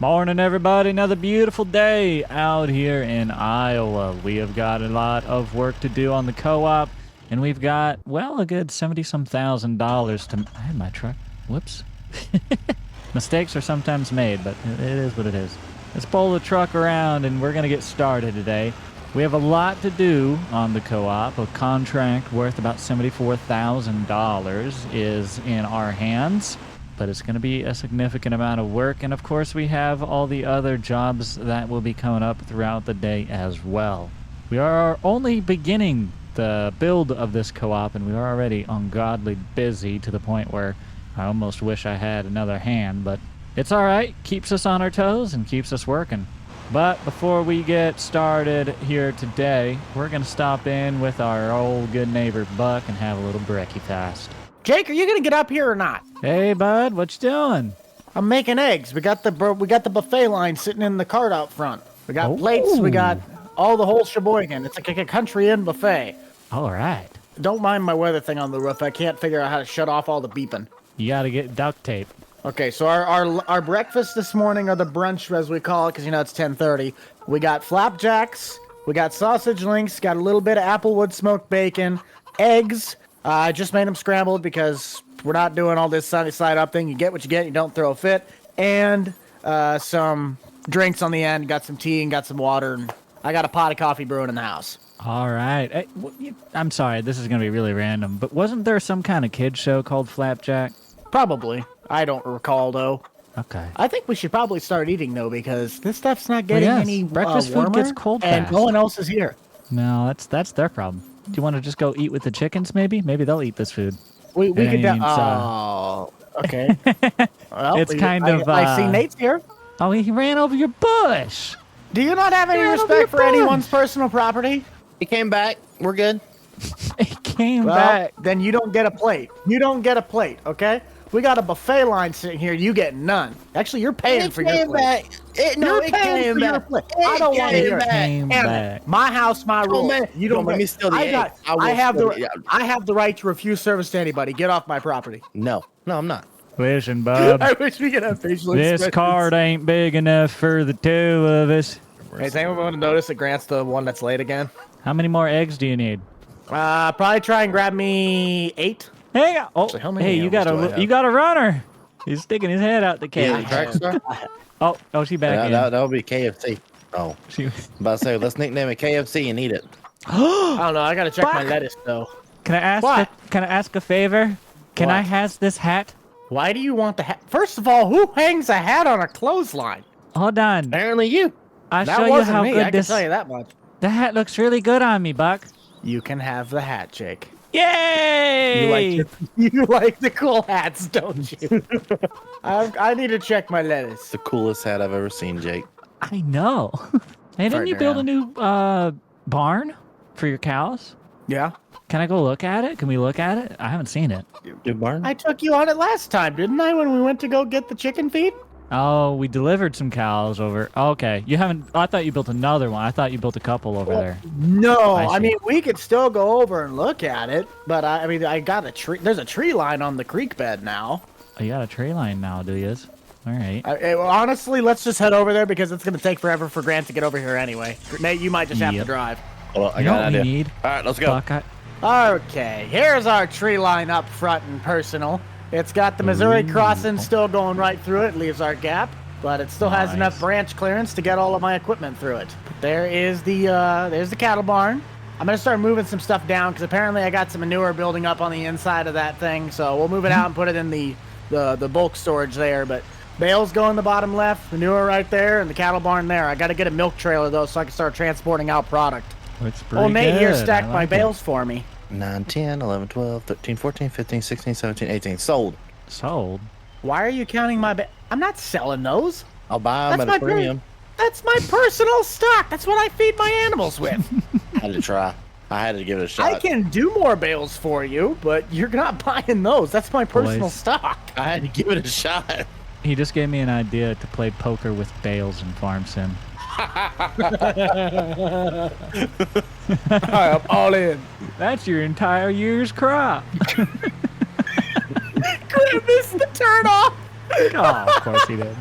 Morning, everybody. Another beautiful day out here in Iowa. We have got a lot of work to do on the co-op, and we've got, well, a good $70-some thousand to... I had my truck. Whoops. Mistakes are sometimes made, but it is what it is. Let's pull the truck around, and we're going to get started today. We have a lot to do on the co-op. A contract worth about $74,000 is in our hands, but it's going to be a significant amount of work. And of course, we have all the other jobs that will be coming up throughout the day as well. We are only beginning the build of this co-op, and we are already ungodly busy to the point where I almost wish I had another hand, but it's all right. Keeps us on our toes and keeps us working. But before we get started here today, we're going to stop in with our old good neighbor Buck and have a little brekkie fast. Jake, are you gonna get up here or not? Hey, bud, what you doing? I'm making eggs. We got the buffet line sitting in the cart out front. We got plates. We got all the whole sheboygan. It's like a country inn buffet. All right. Don't mind my weather thing on the roof. I can't figure out how to shut off all the beeping. You got to get duct tape. Okay, so our breakfast this morning, or the brunch as we call it, because you know it's 10:30. We got flapjacks. We got sausage links. Got a little bit of applewood smoked bacon, eggs. I just made them scrambled because we're not doing all this sunny side up thing. You get what you get. You don't throw a fit. And some drinks on the end. Got some tea and got some water. And I got a pot of coffee brewing in the house. All right. Hey, I'm sorry. This is going to be really random, but wasn't there some kind of kid show called Flapjack? Probably. I don't recall, though. Okay. I think we should probably start eating, though, because this stuff's not getting any breakfast food gets cold and fast. no one else is here. No, that's their problem. Do you want to just go eat with the chickens, maybe? Maybe they'll eat this food. We could... Oh, okay. Well, it's kind of... I see Nate's here. Oh, he ran over your bush. Do you not have any respect for anyone's personal property? He came back. We're good. He came back. Then you don't get a plate. You don't get a plate, okay? We got a buffet line sitting here. You get none. Actually, you're paying for your plate. It came back. I don't want to hear it. Came back. My house, my rule. Man, You don't let me steal the eggs. I have the right to refuse service to anybody. Get off my property. No, I'm not. Listen, Bob. I wish we could have facial This expressions. card ain't big enough for the two of us. Hey, does anyone want to notice that Grant's the one that's late again? How many more eggs do you need? Probably try and grab me 8. Hey, how many you got animals do I have? you got a runner. He's sticking his head out the cage. Oh, she back in. That would be KFC. Oh, She, I'm about to say, let's nickname it KFC and eat it. I don't know. I gotta check my lettuce though. can I ask a favor? Can I has this hat? Why do you want the hat? First of all, who hangs a hat on a clothesline? Hold on. Apparently you. I'll That show you wasn't how me. good I can tell you that much. The hat looks really good on me, Buck. You can have the hat, Jake. Yay! You like the cool hats, don't you? I need to check my lettuce. The coolest hat I've ever seen, Jake. I know. Hey, didn't you build a new barn for your cows? Yeah. Can I go look at it? Can we look at it? I haven't seen it. Good barn. I took you on it last time, didn't I, when we went to go get the chicken feed? Oh, we delivered some cows over. Okay, you haven't. I thought you built another one. I thought you built a couple over there. No, I I see. mean, we could still go over and look at it, but I got a tree. There's a tree line on the creek bed now. Oh, you got a tree line now, do you? All right. Well, honestly, let's just head over there because it's going to take forever for Grant to get over here anyway. Nate, you might just have to Yep. drive. Hold on, I You got know an what we idea. need? All right, let's go. Buck, Okay, here's our tree line up front and personal. It's got the Missouri crossing still going right through it, leaves our gap, but it still has Nice. enough branch clearance to get all of my equipment through it. There is there's the cattle barn. I'm gonna start moving some stuff down because apparently I got some manure building up on the inside of that thing, so we'll move it out and put it in the bulk storage there. But bales go in the bottom left, manure right there, and the cattle barn there. I got to get a milk trailer though, so I can start transporting out product. It's pretty Oh, Nate here good. stacked I my like it. bales for me. 9, 10, 11, 12, 13, 14, 15, 16, 17, 18. Sold. Sold. Why are you counting my I'm not selling those. I'll buy them That's at a my premium. That's my personal stock. That's what I feed my animals with. I had to try. I had to give it a shot. I can do more bales for you, but you're not buying those. That's my personal Boys. stock. I had to give it a shot. He just gave me an idea to play poker with bales in Farm Sim. I'm all in. That's your entire year's crop. Could have missed the turn off. Oh, of course he did.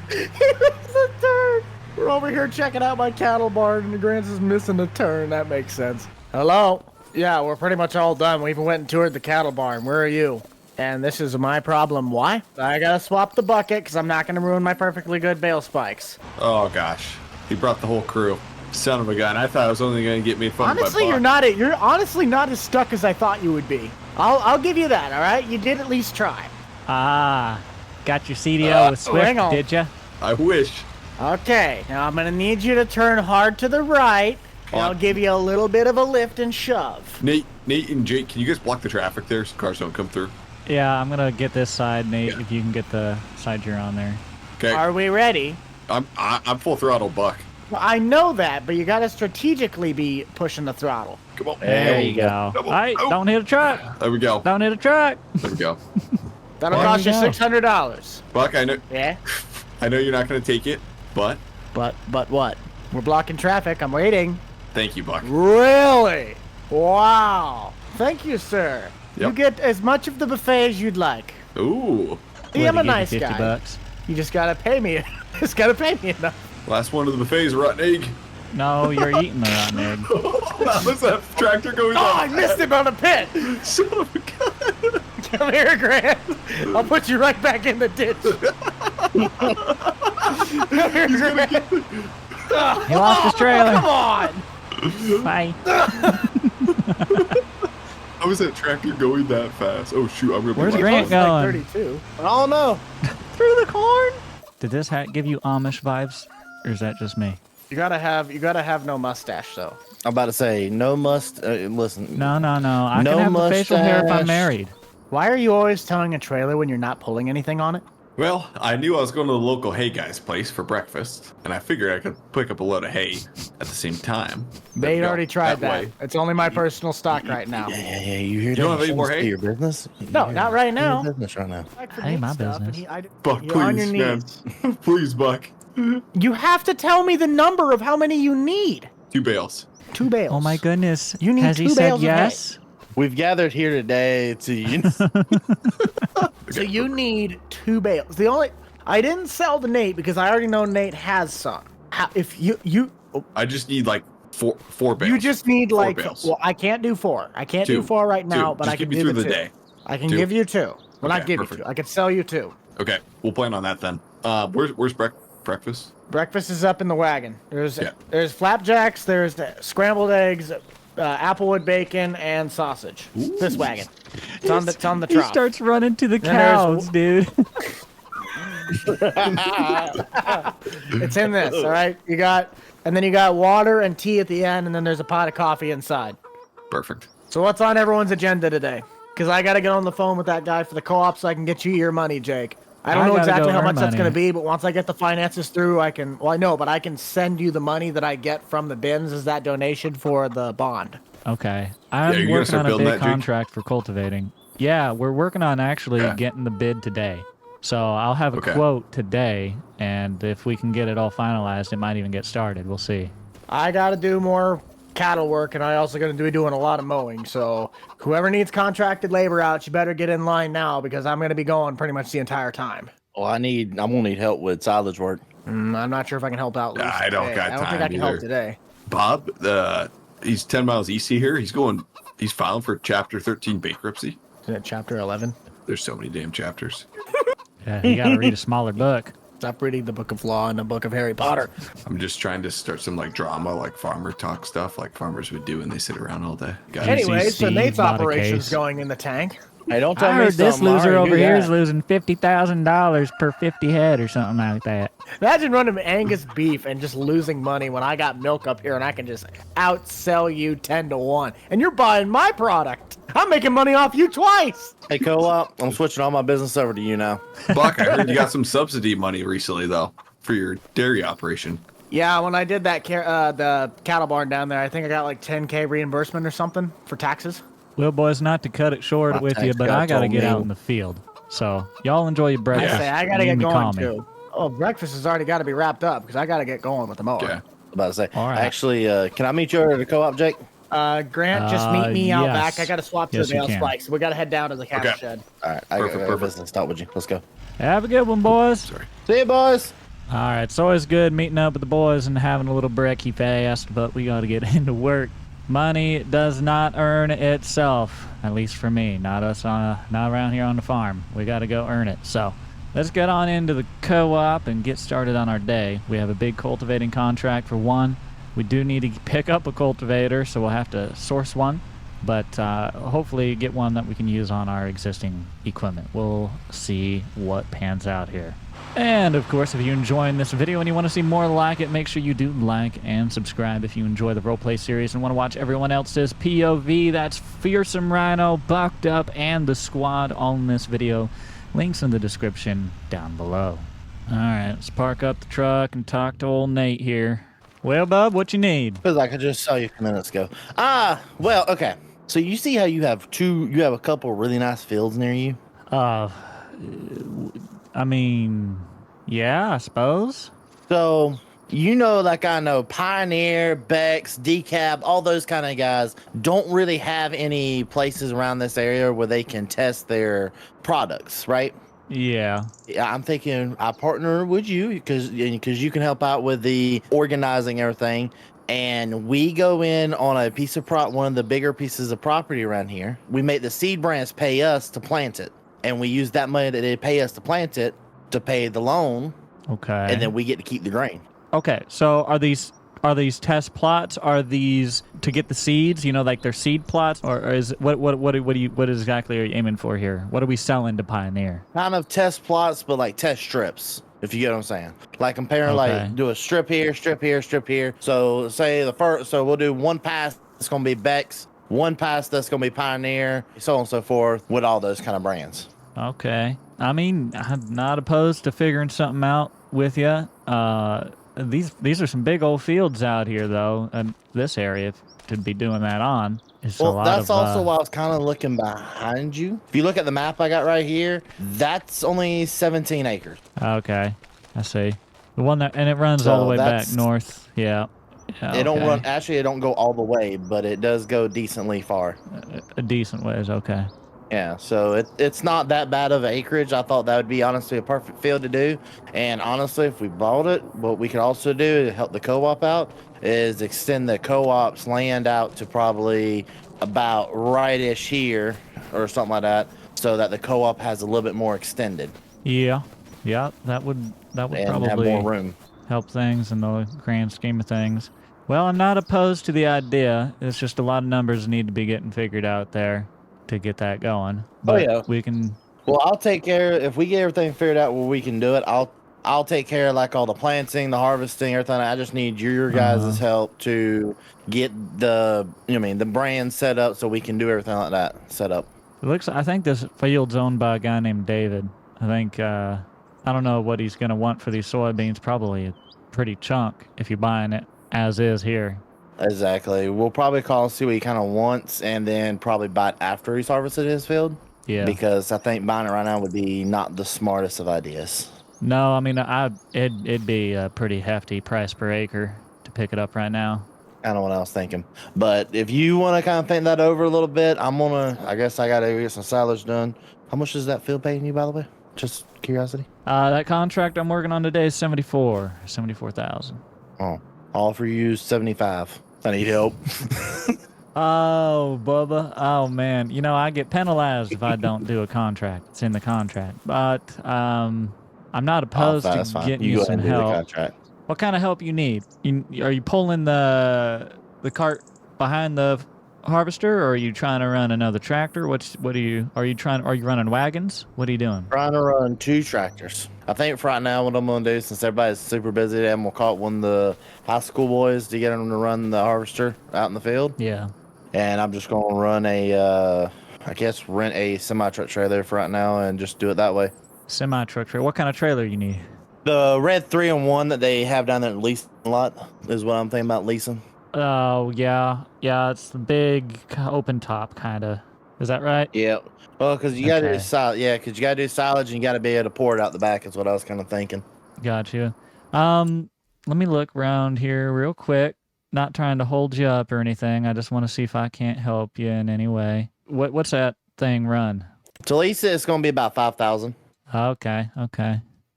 missed a turn. We're over here checking out my cattle barn, and Grants is missing a turn. That makes sense. Hello? Yeah, we're pretty much all done. We even went and toured the cattle barn. Where are you? And this is my problem. Why? I gotta swap the bucket because I'm not gonna ruin my perfectly good bale spikes. Oh gosh, he brought the whole crew. Son of a gun! I thought it was only going to get me fun. Honestly, you're honestly not as stuck as I thought you would be. I'll give you that. All right, you did at least try. Ah, got your CDO with Swift, hang on. did ya? I wish. Okay, now I'm gonna need you to turn hard to the right. And I'll give you a little bit of a lift and shove. Nate, and Jake, can you guys block the traffic there so cars don't come through? Yeah, I'm gonna get this side, Nate. If you can get the side you're on there. Okay. Are we ready? I'm full throttle, Buck. Well, I know that, but you gotta strategically be pushing the throttle. Come on. There you go. Come on. All right, don't hit a truck. There we go. Don't hit a truck. There we go. That'll There cost you you go. $600. Buck, I know Yeah? you're not going to take it, but But what? We're blocking traffic. I'm waiting. thank you, Buck. Really? Wow. Thank you, sir. You Yep. get as much of the buffet as you'd like. Ooh. See, I'm a Willing to give you nice 50 guy. bucks. You just gotta pay me. Just gotta pay me enough. Last one of the buffets, rotten egg. No, you're eating the rotten egg. That was that tractor going Oh, on. I missed him on a pit. Son of a gun. Come here, Grant. I'll put you right back in the ditch. Come here, Grant. He lost his trailer. Come on. Bye. How was that tractor going that fast? Oh shoot, I'm gonna be Where's like, Grant It's like going? 32. Oh no. Through the corn. Did this hat give you Amish vibes, or is that just me? You gotta have no mustache though. I'm about to say no must. Listen. No. I No can have the facial hair if mustache. I'm married. Why are you always towing a trailer when you're not pulling anything on it? Well, I knew I was going to the local hay guy's place for breakfast, and I figured I could pick up a load of hay at the same time. There we They'd go. already tried that. way. It's only my personal stock right now. Yeah. You hear that? don't have any more Shouldn't hay? Your business? No, not right now. Your business right now. Hey, my business. Buck, You're on your please, man. knees. Please, Buck. You have to tell me the number of how many you need. 2 bales. 2 bales. Oh my goodness. You need Has he 2 said bales of hay. yes? We've gathered here today to. So you need 2 bales. I didn't sell to Nate because I already know Nate has some. If you I just need like four bales. you just need 4 like bales. well, I can't do 4. I can't do 2. 4 right now, 2. but Just I can get me give through you the 2. day. I can 2. give you 2. Well, Okay, not give perfect. you 2. I can sell you 2. Okay, we'll plan on that then. Where's breakfast? Breakfast is up in the wagon. There's Yeah. flapjacks, there's scrambled eggs, applewood bacon, and sausage. This wagon. It's on the He trough. starts running to the Then there's- cows, dude. It's in this, all right? You got water and tea at the end, and then there's a pot of coffee inside. Perfect. So what's on everyone's agenda today? Because I got to get on the phone with that guy for the co-op so I can get you your money, Jake. I don't know gotta exactly go how earn much that's going to money. be, but once I get the finances through, I can... Well, I know, but I can send you the money that I get from the bins as that donation for the bond. Okay. you I'm gonna working start on a building big that, Jake? contract for cultivating. Yeah, we're working on actually Yeah. getting the bid today. So I'll have a Okay. quote today, and if we can get it all finalized, it might even get started. We'll see. I got to do more cattle work, and I also going to be doing a lot of mowing. So whoever needs contracted labor out, you better get in line now because I'm going to be going pretty much the entire time. Well, I'm gonna need help with silage work. I'm not sure if I can help out. Lucy I don't today. got I don't think time I can help either. today. Bob, he's 10 miles east of here. He's filing for Chapter 13 bankruptcy. Isn't it chapter 11? There's so many damn chapters. Yeah, you got to read a smaller book. Stop reading the Book of Law and the Book of Harry Potter. I'm just trying to start some like drama, like farmer talk stuff, like farmers would do when they sit around all day. Got it. Anyway, so Steve Nate's bought a operation's case. going in the tank. Hey, don't tell I me heard this something I loser already over knew here that. is losing $50,000 per 50 head or something like that. Imagine running Angus beef and just losing money when I got milk up here and I can just outsell you 10-1. And you're buying my product. I'm making money off you twice. Hey, co-op, I'm switching all my business over to you now. Buck, I heard you got some subsidy money recently though for your dairy operation. Yeah, when I did that the cattle barn down there, I think I got like 10K reimbursement or something for taxes. Well, boys, not to cut it short My with you, tax but guy I got to told get me. out in the field. So y'all enjoy your breakfast. I say I gotta You get can going call me. too. Oh, breakfast has already got to be wrapped up because I gotta get going with the mower. Yeah. I'm about to say. All right. Actually, can I meet you over at the co-op, Jake? Grant, just meet me out yes. back. I gotta swap to Yes, the you bale can. spikes. We gotta head down to the cattle Okay. shed. All right, I got Perfect. business. Talk with you. Let's go. Have a good one, boys. Sorry. See you, boys. All right, it's always good meeting up with the boys and having a little brekkie fast, but we got to get into work. Money does not earn itself, at least for me. Not us not around here on the farm. We got to go earn it. So let's get on into the co-op and get started on our day. We have a big cultivating contract for one. We do need to pick up a cultivator, so we'll have to source one, but hopefully get one that we can use on our existing equipment. We'll see what pans out here. And of course, if you're enjoying this video and you want to see more like it, make sure you do like and subscribe if you enjoy the roleplay series and want to watch everyone else's POV. That's Fearsome Rhino, Bucked Up, and the squad all in this video. Links in the description down below. Alright, let's park up the truck and talk to old Nate here. Well, bub, what you need? Because I could just saw you a few minutes ago. Well, okay. So you see how you have a couple really nice fields near you? I mean, yeah, I suppose. So, like I know Pioneer, Bex, Decab, all those kind of guys don't really have any places around this area where they can test their products, right? Yeah. I'm thinking I partner with you because you can help out with the organizing everything. And we go in on a piece of one of the bigger pieces of property around here. We make the seed branch pay us to plant it. And we use that money that they pay us to plant it to pay the loan. Okay. And then we get to keep the grain. Okay. So are these test plots? Are these to get the seeds? Like they're seed plots, or is what exactly are you aiming for here? What are we selling to Pioneer? Kind of test plots, but like test strips. If you get what I'm saying, like comparing, Okay. like do a strip here, strip here, strip here. So say so we'll do one pass that's gonna be Bex, one pass that's gonna be Pioneer, so on and so forth, with all those kind of brands. Okay. I mean, I'm not opposed to figuring something out with you. These are some big old fields out here, though, and this area to be doing that on. Well, that's also why I was kind of looking behind you. If you look at the map I got right here, that's only 17 acres. Okay, I see. The one and it runs all the way back north. Yeah. It don't run. Actually, it don't go all the way, but it does go decently far. A decent ways. Okay. Yeah, so it's not that bad of acreage. I thought that would be honestly a perfect field to do. And honestly, if we bought it, what we could also do to help the co-op out is extend the co-op's land out to probably about right-ish here or something like that, so that the co-op has a little bit more extended. Yeah, that would and probably have more room. Help things in the grand scheme of things. Well, I'm not opposed to the idea. It's just a lot of numbers need to be getting figured out there to get that going. But yeah, we can. Well, I'll take care. If we get everything figured out where we can do it, I'll take care of like all the planting, the harvesting, everything. I just need your guys' help to get the brand set up so we can do everything like that set up. I think this field's owned by a guy named David. I think I don't know what he's gonna want for these soybeans. Probably a pretty chunk if you're buying it as is here. Exactly. We'll probably call and see what he kind of wants, and then probably buy it after he's harvested his field. Yeah. Because I think buying it right now would be not the smartest of ideas. No, I mean, it'd be a pretty hefty price per acre to pick it up right now. Kind of what I was thinking. But if you want to kind of think that over a little bit, I guess I got to get some silage done. How much is that field paying you, by the way? Just curiosity. That contract I'm working on today is 74,000. Oh, all for you 75. I need help. Oh, Bubba. Oh, man. I get penalized if I don't do a contract. It's in the contract. But I'm not opposed to getting you some help. What kind of help you need? Are you pulling the cart behind the harvester, or are you trying to run another tractor? Are you running wagons? What are you doing? Trying to run 2 tractors. I think for right now what I'm going to do, since everybody's super busy, I'm going to call one of the high school boys to get them to run the harvester out in the field. Yeah. And I'm just going to run rent a semi-truck trailer for right now and just do it that way. Semi-truck trailer. What kind of trailer you need? The red 3-in-1 that they have down there at leasing lot is what I'm thinking about leasing. Oh, yeah. Yeah, it's the big open top kind of. Is that right? Yeah. Well, because you got to do silage. Yeah, because you got to do silage and you got to be able to pour it out the back is what I was kind of thinking. Gotcha. Let me look around here real quick. Not trying to hold you up or anything. I just want to see if I can't help you in any way. What's that thing run? To lease it, it's going to be about 5,000. Okay.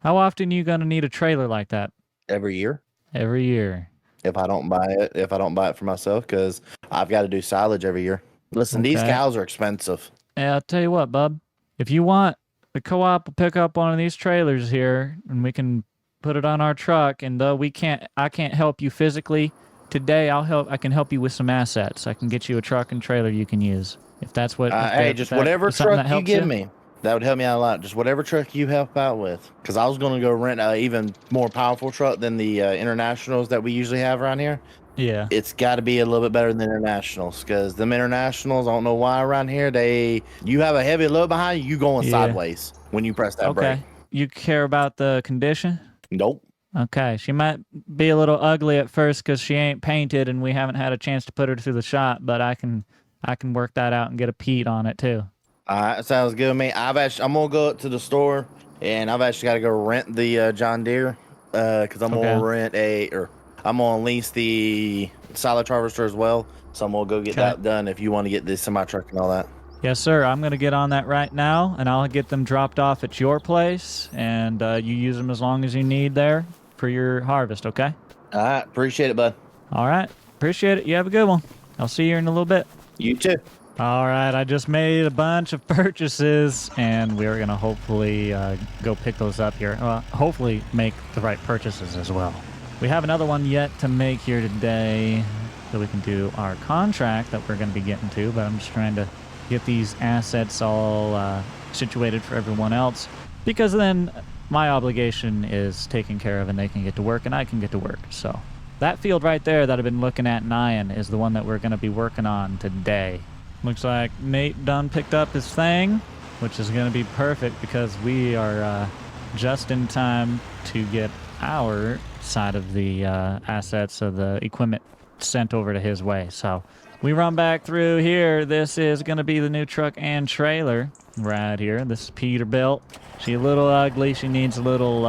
How often are you going to need a trailer like that? Every year. Every year. If I don't buy it for myself, because I've got to do silage every year. Listen, these Okay. cows are expensive. Yeah, I'll tell you what, bub. If you want, the co-op will pick up one of these trailers here, and we can put it on our truck. And though I can't help you physically today. I can help you with some assets. I can get you a truck and trailer you can use. If that's what. Hey, just whatever is something that truck you helps give me, that would help me out a lot. Just whatever truck you help out with, because I was going to go rent an even more powerful truck than the internationals that we usually have around here. Yeah. It's got to be a little bit better than internationals, because them internationals, I don't know why around here you have a heavy load behind you, you going sideways when you press that brake. Okay. You care about the condition? Nope. Okay. She might be a little ugly at first because she ain't painted and we haven't had a chance to put her through the shop, but I can work that out and get a Pete on it too. All right, sounds good to me. I'm gonna go up to the store, and I've actually got to go rent the John Deere, because I'm gonna lease the silage harvester as well. So I'm gonna go get that done. If you want to get this semi truck and all that. Yes, sir. I'm gonna get on that right now, and I'll get them dropped off at your place, and you use them as long as you need there for your harvest. Okay. All right, appreciate it, bud. All right, appreciate it. You have a good one. I'll see you in a little bit. You too. All right, I just made a bunch of purchases, and we're going to hopefully go pick those up here. Hopefully make the right purchases as well. We have another one yet to make here today so we can do our contract that we're going to be getting to, but I'm just trying to get these assets all situated for everyone else, because then my obligation is taken care of and they can get to work and I can get to work. So that field right there that I've been looking at and eyeing is the one that we're going to be working on today. Looks like Nate done picked up his thing, which is going to be perfect because we are just in time to get our side of the assets of the equipment sent over to his way. So we run back through here. This is going to be the new truck and trailer right here. This is Peterbilt. She's a little ugly. She needs a little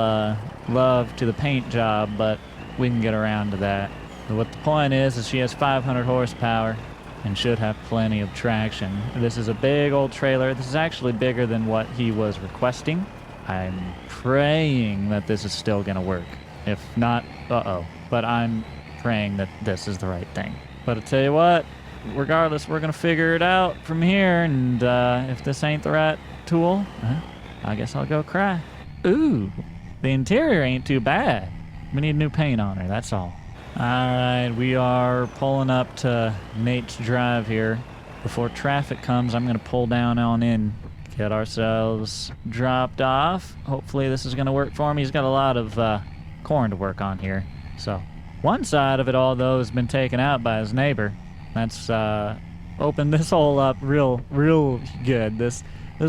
love to the paint job, but we can get around to that. But what the point is she has 500 horsepower. And should have plenty of traction. This is a big old trailer. This is actually bigger than what he was requesting. I'm praying that this is still gonna work. If not, but I'm praying that this is the right thing. But I'll tell you what, regardless, we're gonna figure it out from here, and if this ain't the right tool, I guess I'll go cry. Ooh, the interior ain't too bad. We need new paint on her, that's all. Alright, we are pulling up to Nate's drive here. Before traffic comes, I'm going to pull down on in, get ourselves dropped off. Hopefully this is going to work for him. He's got a lot of corn to work on here. So, one side of it all, though, has been taken out by his neighbor. That's opened this hole up real good. This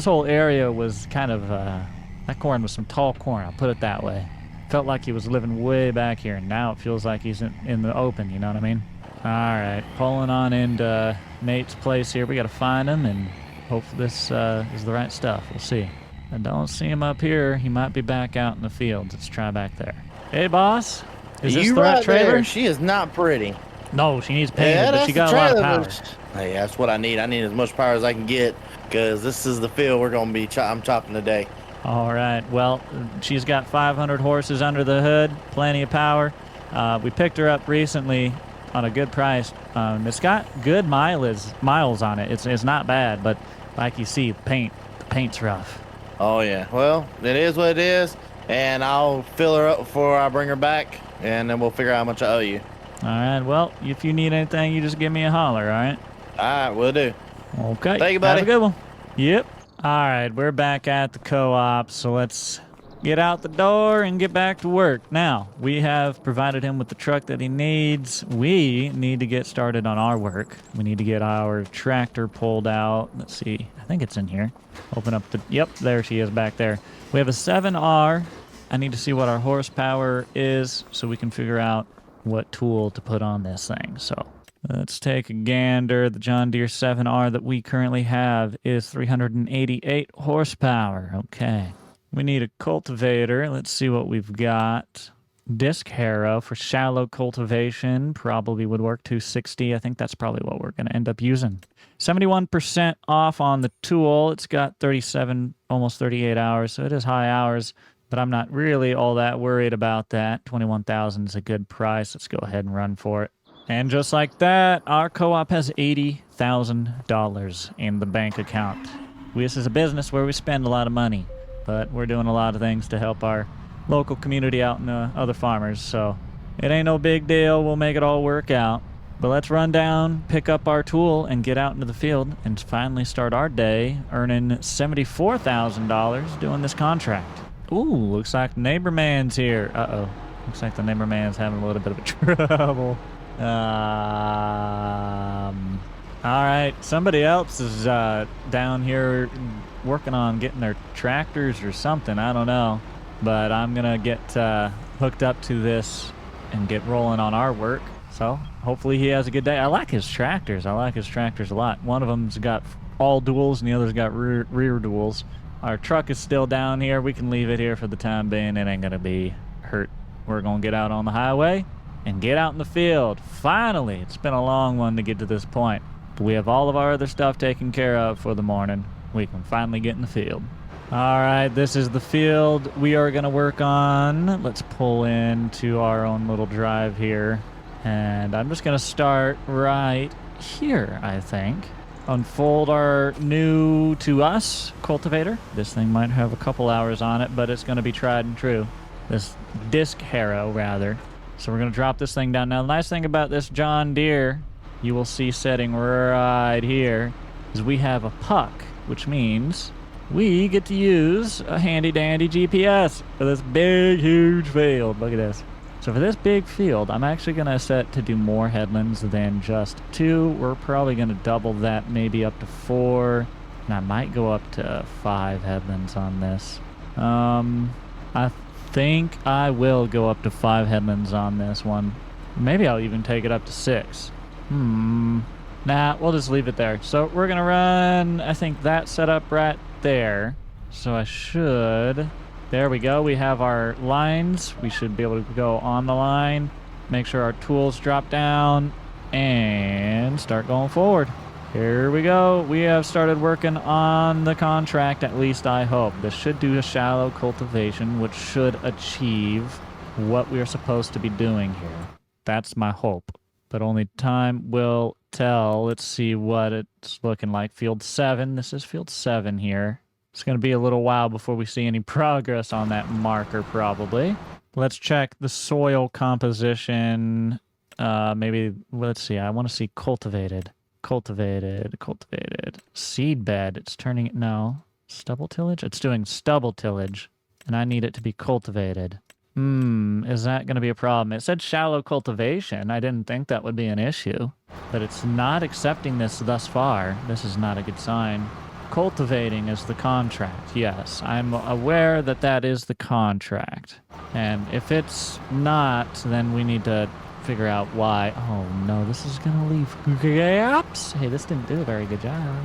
whole area was kind of, that corn was some tall corn, I'll put it that way. Felt like he was living way back here, and now it feels like he's in the open, you know what I mean? All right, pulling on into Nate's place here. We got to find him, and hopefully this is the right stuff. We'll see. I don't see him up here. He might be back out in the fields. Let's try back there. Hey, boss. Is this the right trailer? There. She is not pretty. No, she needs painted, but she got a lot of power. Hey, that's what I need. I need as much power as I can get, because this is the field we're going to be I'm chopping today. All right. Well, she's got 500 horses under the hood, plenty of power. We picked her up recently on a good price. It's got good miles on it. It's not bad, but like you see, the paint's rough. Oh yeah. Well, it is what it is, and I'll fill her up before I bring her back, and then we'll figure out how much I owe you. All right. Well, if you need anything, you just give me a holler. All right. All right, will do. Okay. Thank you, buddy. Have a good one. Yep. All right, we're back at the co-op, so let's get out the door and get back to work. Now, we have provided him with the truck that he needs. We need to get started on our work. We need to get our tractor pulled out. Let's see. I think it's in here. Open up the... Yep, there she is back there. We have a 7R. I need to see what our horsepower is so we can figure out what tool to put on this thing. So... let's take a gander. The John Deere 7R that we currently have is 388 horsepower. Okay. We need a cultivator. Let's see what we've got. Disc harrow for shallow cultivation probably would work. 260. I think that's probably what we're going to end up using. 71% off on the tool. It's got 37, almost 38 hours, so it is high hours. but I'm not really all that worried about that. 21,000 is a good price. Let's go ahead and run for it. And just like that, our co-op has $80,000 in the bank account. This is a business where we spend a lot of money, but we're doing a lot of things to help our local community out and other farmers, so it ain't no big deal. We'll make it all work out. But let's run down, pick up our tool, and get out into the field and finally start our day earning $74,000 doing this contract. Ooh, looks like neighbor man's here. Uh-oh. Looks like the neighbor man's having a little bit of trouble. All right, somebody else is down here working on getting their tractors or something. I don't know. But I'm going to get hooked up to this and get rolling on our work. So hopefully he has a good day. I like his tractors. I like his tractors a lot. One of them's got all duals and the other's got rear duals. Our truck is still down here. We can leave it here for the time being. It ain't going to be hurt. We're going to get out on the highway and get out in the field. Finally, it's been a long one to get to this point. But we have all of our other stuff taken care of for the morning. We can finally get in the field. All right, this is the field we are going to work on. Let's pull into our own little drive here. And I'm just going to start right here, I think. Unfold our new to us cultivator. This thing might have a couple hours on it, but it's going to be tried and true. This disc harrow, rather. So we're going to drop this thing down. Now, the nice thing about this John Deere, you will see setting right here, is we have a puck, which means we get to use a handy-dandy GPS for this big, huge field. Look at this. So for this big field, I'm actually going to set to do more headlands than just 2. We're probably going to double that, maybe up to 4. And I might go up to 5 headlands on this. I think I will go up to 5 headlands on this one. Maybe I'll even take it up to 6. Nah, we'll just leave it there. So we're going to run, I think, that setup right there. So I should... There we go. We have our lines. We should be able to go on the line, make sure our tools drop down, and start going forward. Here we go. We have started working on the contract, at least I hope. This should do a shallow cultivation, which should achieve what we are supposed to be doing here. That's my hope. But only time will tell. Let's see what it's looking like. Field 7. This is field 7 here. It's going to be a little while before we see any progress on that marker, probably. Let's check the soil composition. Maybe, let's see. I want to see cultivated. Cultivated. Seed bed. It's turning, no. Stubble tillage? It's doing stubble tillage. And I need it to be cultivated. Is that going to be a problem? It said shallow cultivation. I didn't think that would be an issue. But it's not accepting this thus far. This is not a good sign. Cultivating is the contract, yes. I'm aware that that is the contract. And if it's not, then we need to figure out why. Oh no, this is gonna leave gaps. Hey, this didn't do a very good job.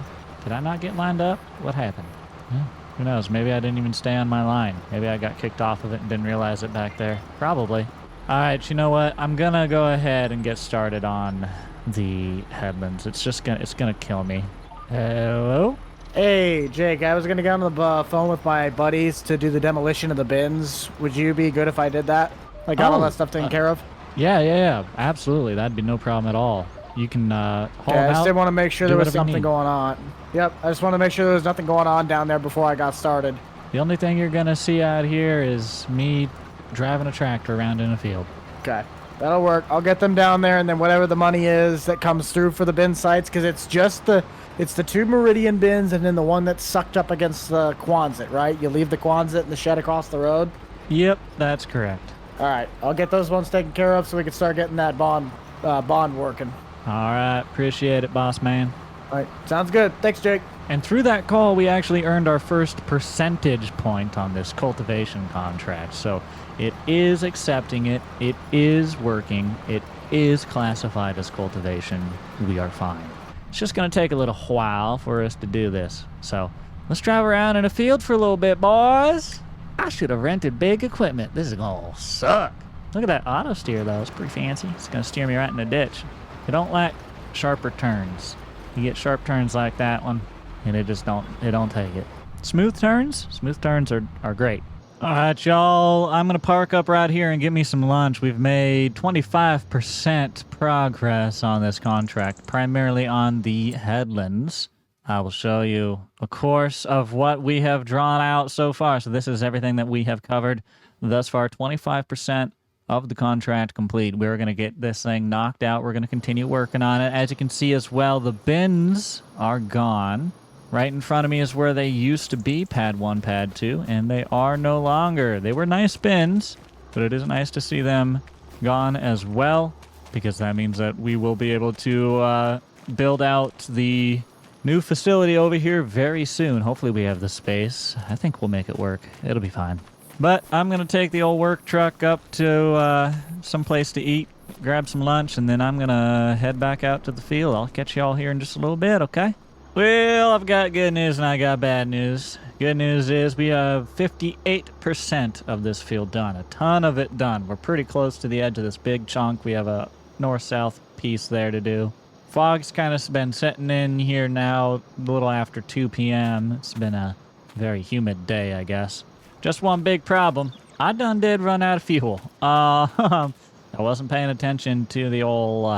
Did I not get lined up? What happened? Yeah, who knows? Maybe I didn't even stay on my line. Maybe I got kicked off of it and didn't realize it back there. Probably. All right, you know what? I'm gonna go ahead and get started on the headlands. It's gonna kill me. Hello? Hey, Jake, I was going to get on the phone with my buddies to do the demolition of the bins. Would you be good if I did that? I got all that stuff taken care of? Yeah. Absolutely. That'd be no problem at all. You can haul them I just out, didn't want to make sure there was something need. going on. Yep, I just want to make sure there was nothing going on down there before I got started. The only thing you're going to see out here is me driving a tractor around in a field. Okay, that'll work. I'll get them down there, and then whatever the money is that comes through for the bin sites, because it's just it's the 2 Meridian bins and then the one that's sucked up against the Quonset, right? You leave the Quonset in the shed across the road? Yep, that's correct. All right, I'll get those ones taken care of so we can start getting that bond working. All right, appreciate it, boss man. All right, sounds good. Thanks, Jake. And through that call, we actually earned our first percentage point on this cultivation contract. So it is accepting it. It is working. It is classified as cultivation. We are fine. It's just going to take a little while for us to do this. So let's drive around in a field for a little bit, boys. I should have rented big equipment. This is going to suck. Look at that auto steer, though. It's pretty fancy. It's going to steer me right in the ditch. I don't like sharper turns. You get sharp turns like that one, and it don't take it. Smooth turns are great. All right, y'all. I'm going to park up right here and get me some lunch. We've made 25% progress on this contract, primarily on the headlands. I will show you a course of what we have drawn out so far. So this is everything that we have covered thus far. 25% of the contract complete. We're going to get this thing knocked out. We're going to continue working on it. As you can see as well, the bins are gone. Right in front of me is where they used to be, pad 1, pad 2, and they are no longer. They were nice bins, but it is nice to see them gone as well, because that means that we will be able to build out the new facility over here very soon. Hopefully we have the space. I think we'll make it work. It'll be fine. But I'm going to take the old work truck up to some place to eat, grab some lunch, and then I'm going to head back out to the field. I'll catch you all here in just a little bit, okay? Well, I've got good news and I got bad news. Good news is we have 58% of this field done. A ton of it done. We're pretty close to the edge of this big chunk. We have a north-south piece there to do. Fog's kind of been setting in here now a little after 2 p.m. It's been a very humid day, I guess. Just one big problem. I done did run out of fuel. I wasn't paying attention to the old,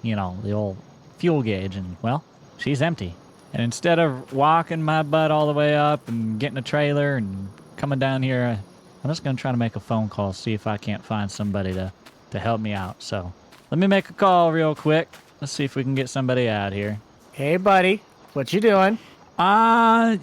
the old fuel gauge, and, well, she's empty. And instead of walking my butt all the way up and getting a trailer and coming down here, I'm just going to try to make a phone call, see if I can't find somebody to help me out. So let me make a call real quick. Let's see if we can get somebody out here. Hey, buddy. What you doing? I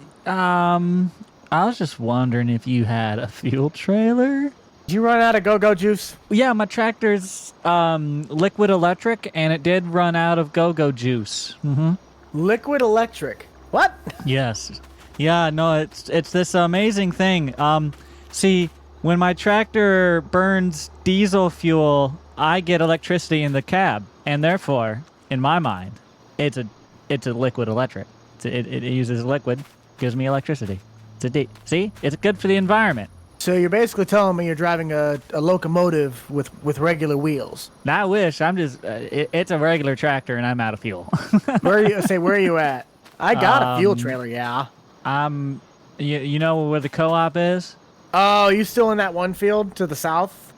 was just wondering if you had a fuel trailer. Did you run out of go-go juice? Yeah, my tractor's liquid electric, and it did run out of go-go juice. Mm-hmm. Liquid electric. What? Yes. Yeah, no, it's this amazing thing. See, when my tractor burns diesel fuel, I get electricity in the cab, and therefore, in my mind, it's a liquid electric. It uses liquid, gives me electricity. See? It's good for the environment. So you're basically telling me you're driving a locomotive with regular wheels. I wish. I'm just. It's a regular tractor, and I'm out of fuel. Where are you at? I got a fuel trailer, yeah. You know where the co-op is? Oh, you still in that one field to the south?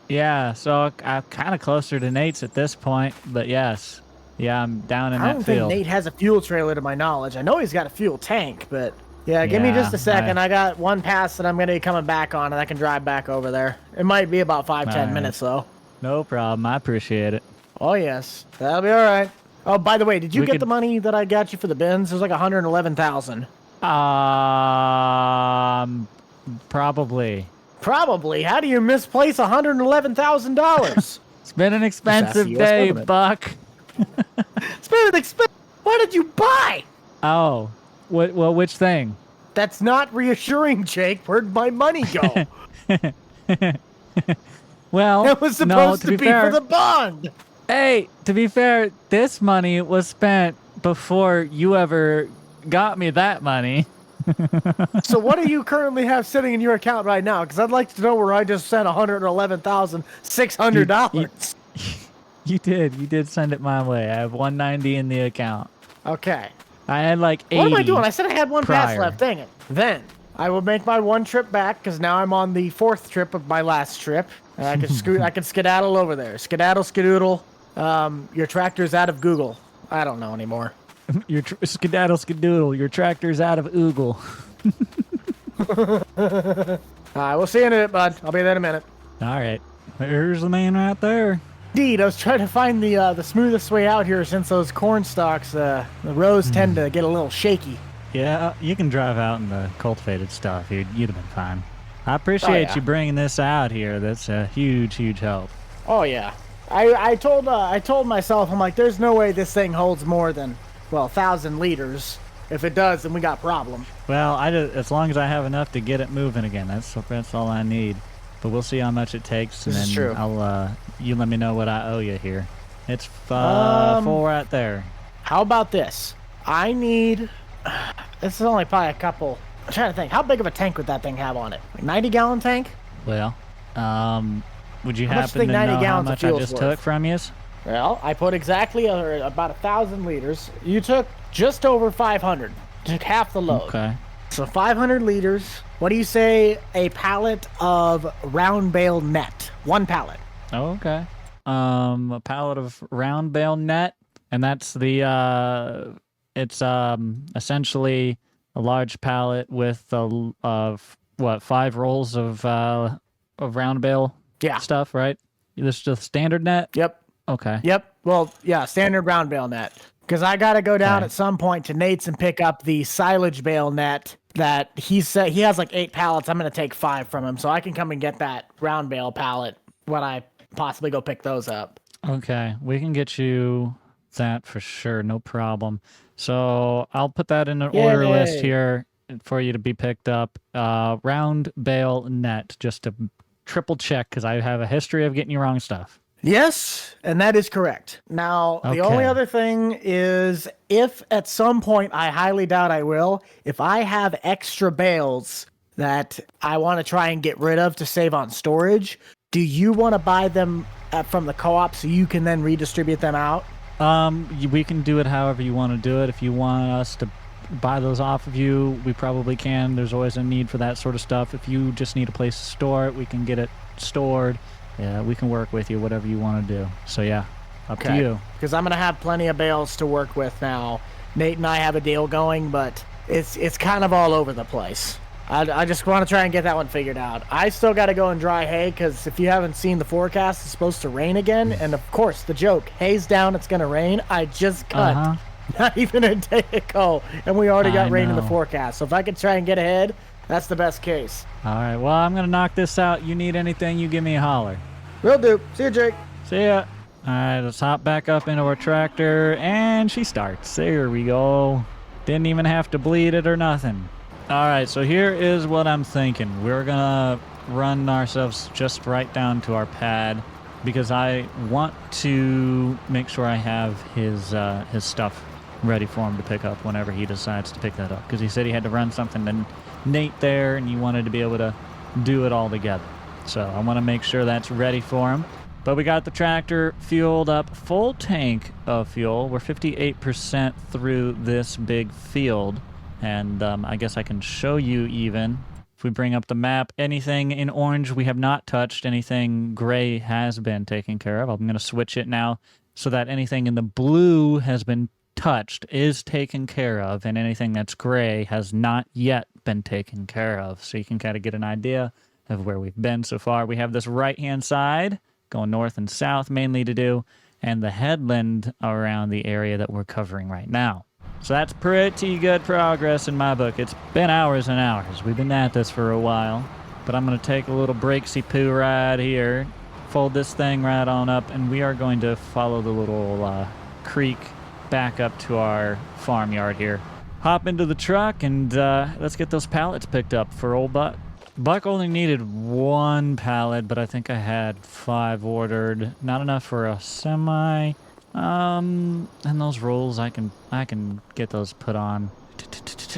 Yeah. So I'm kind of closer to Nate's at this point, but yes, yeah, I'm down in I that don't field. think Nate has a fuel trailer to my knowledge. I know he's got a fuel tank, but yeah, give me just a second. I got one pass that I'm going to be coming back on, and I can drive back over there. It might be about 5-10 minutes, though. No problem. I appreciate it. Oh, yes. That'll be all right. Oh, by the way, did you get the money that I got you for the bins? It was like $111,000. Probably. Probably? How do you misplace $111,000? It's been an expensive day, Buck. It's been an expensive... What did you buy? Oh. Well, which thing? That's not reassuring, Jake. Where'd my money go? Well, it was supposed to be for the bond. Hey, to be fair, this money was spent before you ever got me that money. So what do you currently have sitting in your account right now? Because I'd like to know where I just sent $111,600. You did send it my way. I have $190 in the account. Okay. I had like 80. What am I doing? I said I had one pass prior. left. Dang it. Then I will make my one trip back because now I'm on the 4th trip of my last trip. And I can skedaddle over there. Skedaddle, skedoodle. Your tractor's out of Google. I don't know anymore. Your skedaddle, skedoodle. Your tractor's out of Oogle. All right, we'll see you in a minute, bud. I'll be there in a minute. All right. Here's the man right there. Indeed, I was trying to find the smoothest way out here since those corn stalks, the rows tend to get a little shaky. Yeah, you can drive out in the cultivated stuff. You'd have been fine. I appreciate you bringing this out here. That's a huge, huge help. Oh yeah, I told myself, I'm like, there's no way this thing holds more than 1,000 liters. If it does, then we got a problem. Well, as long as I have enough to get it moving again, that's all I need. But we'll see how much it takes, and then true. You let me know what I owe you here. It's full right there. How about this? I need. This is only probably a couple. I'm trying to think. How big of a tank would that thing have on it? Like 90-gallon tank? Well, would you How much happen to do you think 90 know how gallons of much I fuel's just worth? took from you? Well, I put exactly about 1,000 liters. You took just over 500. Took half the load. Okay. So 500 liters. What do you say a pallet of round bale net? One pallet. Oh, okay. A pallet of round bale net, and that's the it's essentially a large pallet with what, 5 rolls of round bale Yeah. stuff, right? This is just standard net. Yep. Okay. Yep. Well, yeah, standard round bale net. Because I got to go down Okay. at some point to Nate's and pick up the silage bale net that he said he has like 8 pallets. I'm going to take 5 from him, so I can come and get that round bale pallet when I possibly go pick those up. Okay, we can get you that for sure, no problem. So I'll put that in an order list Yay. here for you to be picked up. Round bale net, just to triple check, because I have a history of getting you wrong stuff. Yes, and that is correct. Now, the only Okay. other thing is if at some point, I highly doubt I will, if I have extra bales that I want to try and get rid of to save on storage, do you want to buy them from the co-op so you can then redistribute them out? We can do it however you want to do it. If you want us to buy those off of you, we probably can. There's always a need for that sort of stuff. If you just need a place to store it, we can get it stored. Yeah, we can work with you, whatever you want to do. So yeah, up to you. Because I'm going to have plenty of bales to work with now. Nate and I have a deal going, but it's kind of all over the place. I just want to try and get that one figured out. I still got to go and dry hay because if you haven't seen the forecast, it's supposed to rain again. And of course, the joke, hay's down, it's going to rain. I just cut not even a day ago, and we already got rain in the know. forecast. So if I could try and get ahead, that's the best case. All right, well, I'm going to knock this out. You need anything, you give me a holler. Will do. See you, Jake. See ya. All right, let's hop back up into our tractor, and she starts. There we go. Didn't even have to bleed it or nothing. All right, so here is what I'm thinking. We're going to run ourselves just right down to our pad because I want to make sure I have his stuff ready for him to pick up whenever he decides to pick that up, because he said he had to run something to Nate there, and he wanted to be able to do it all together. So I want to make sure that's ready for him. But we got the tractor fueled up, full tank of fuel. We're 58% through this big field. And I guess I can show you even. If we bring up the map, anything in orange we have not touched. Anything gray has been taken care of. I'm going to switch it now so that anything in the blue has been touched, is taken care of, and anything that's gray has not yet been taken care of. So you can kind of get an idea of where we've been so far. We have this right-hand side going north and south mainly to do, and the headland around the area that we're covering right now. So that's pretty good progress in my book. It's been hours and hours. We've been at this for a while, but I'm going to take a little breaksy-poo ride here, fold this thing right on up, and we are going to follow the little creek back up to our farmyard here. Hop into the truck and let's get those pallets picked up for old Buck. Buck only needed 1 pallet, but I think I had 5 ordered. Not enough for a semi. And those rolls, I can get those put on.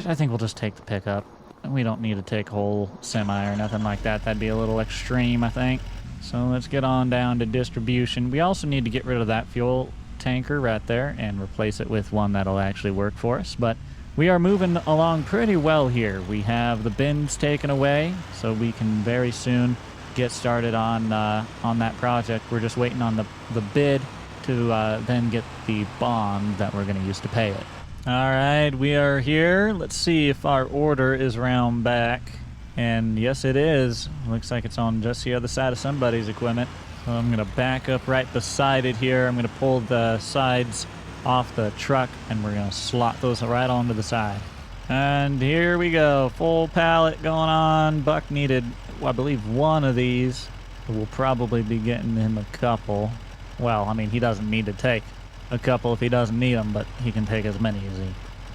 I think we'll just take the pickup. We don't need to take a whole semi or nothing like that. That'd be a little extreme, I think. So let's get on down to distribution. We also need to get rid of that fuel tanker right there and replace it with one that'll actually work for us. But we are moving along pretty well here. We have the bins taken away, so we can very soon get started on that project. We're just waiting on the bid to then get the bond that we're going to use to pay it. All right, we are here. Let's see if our order is round back. And yes, it is. Looks like it's on just the other side of somebody's equipment. So I'm going to back up right beside it here. I'm going to pull the sides off the truck, and we're going to slot those right onto the side. And here we go. Full pallet going on. Buck needed, I believe, 1 of these. We'll probably be getting him a couple. Well, I mean, he doesn't need to take a couple if he doesn't need them, but he can take as many as